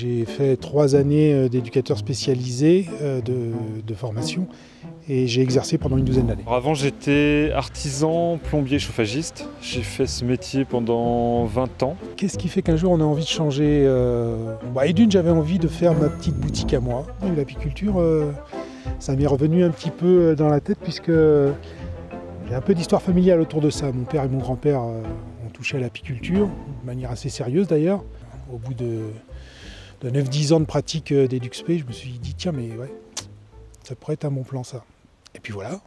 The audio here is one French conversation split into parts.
J'ai fait 3 années d'éducateur spécialisé de formation et j'ai exercé pendant une douzaine d'années. Avant, j'étais artisan, plombier, chauffagiste. J'ai fait ce métier pendant 20 ans. Qu'est-ce qui fait qu'un jour on a envie de changer Et d'une, j'avais envie de faire ma petite boutique à moi. Et l'apiculture, ça m'est revenu un petit peu dans la tête puisque j'ai un peu d'histoire familiale autour de ça. Mon père et mon grand-père ont touché à l'apiculture, de manière assez sérieuse d'ailleurs. Au bout de 9-10 ans de pratique d'EduxP, je me suis dit tiens mais ouais, ça pourrait être un bon plan ça. Et puis voilà.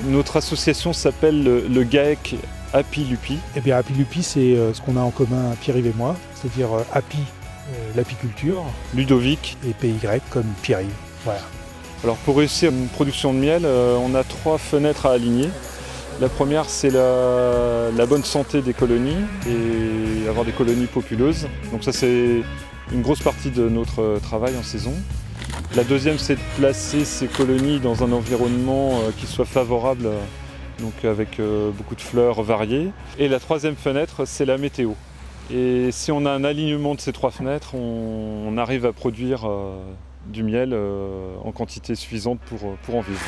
Notre association s'appelle le GAEC Api Lupi. Eh bien Api Lupi, c'est ce qu'on a en commun Pierre-Yves et moi, c'est-à-dire Api, l'apiculture, Ludovic et PY comme Pierre-Yves. Voilà. Alors pour réussir une production de miel, on a 3 fenêtres à aligner. La première, c'est la bonne santé des colonies et avoir des colonies populeuses. Donc ça, c'est une grosse partie de notre travail en saison. La deuxième, c'est de placer ces colonies dans un environnement qui soit favorable, donc avec beaucoup de fleurs variées. Et la troisième fenêtre, c'est la météo. Et si on a un alignement de ces 3 fenêtres, on arrive à produire du miel en quantité suffisante pour en vivre.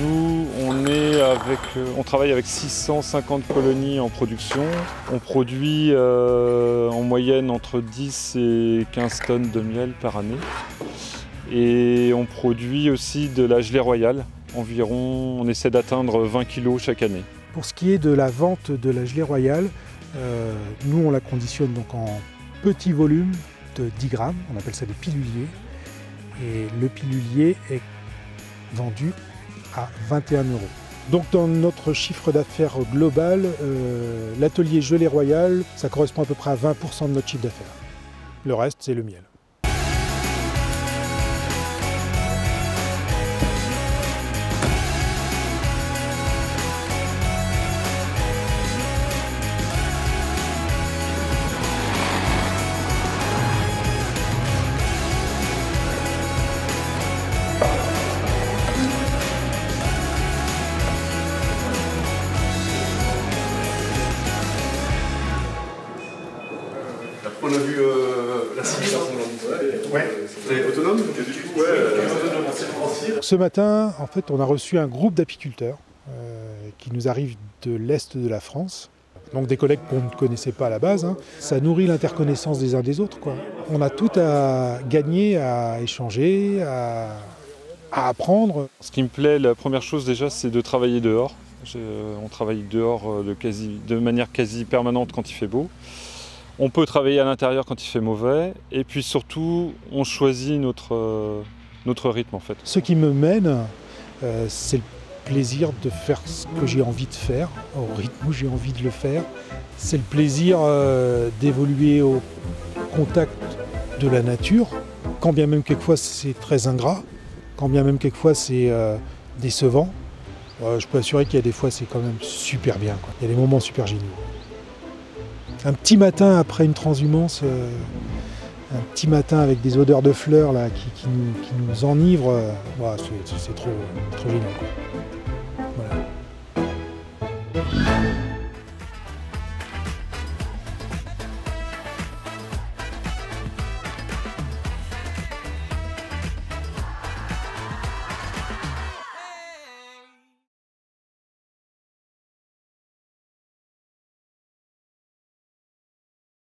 Nous, on travaille avec 650 colonies en production. On produit en moyenne entre 10 et 15 tonnes de miel par année. Et on produit aussi de la gelée royale. Environ, on essaie d'atteindre 20 kg chaque année. Pour ce qui est de la vente de la gelée royale, nous on la conditionne donc en petits volumes de 10 grammes, on appelle ça des piluliers. Et le pilulier est vendu à 21 €. Donc dans notre chiffre d'affaires global, l'atelier gelée royale, ça correspond à peu près à 20% de notre chiffre d'affaires. Le reste, c'est le miel. On a vu la cible. Ouais. Vous êtes autonome et du coup, Ce matin, en fait, on a reçu un groupe d'apiculteurs qui nous arrive de l'Est de la France. Donc des collègues qu'on ne connaissait pas à la base. Hein. Ça nourrit l'interconnaissance des uns des autres, quoi. On a tout à gagner, à échanger, à apprendre. Ce qui me plaît, la première chose déjà, c'est de travailler dehors. On travaille dehors de manière quasi permanente quand il fait beau. On peut travailler à l'intérieur quand il fait mauvais, et puis surtout, on choisit notre rythme en fait. Ce qui me mène, c'est le plaisir de faire ce que j'ai envie de faire, au rythme où j'ai envie de le faire. C'est le plaisir d'évoluer au contact de la nature, quand bien même quelquefois c'est très ingrat, quand bien même quelquefois c'est décevant. Je peux assurer qu'il y a des fois c'est quand même super bien, quoi. Il y a des moments super géniaux. Un petit matin après une transhumance, un petit matin avec des odeurs de fleurs là, qui nous enivrent, c'est trop génial, quoi.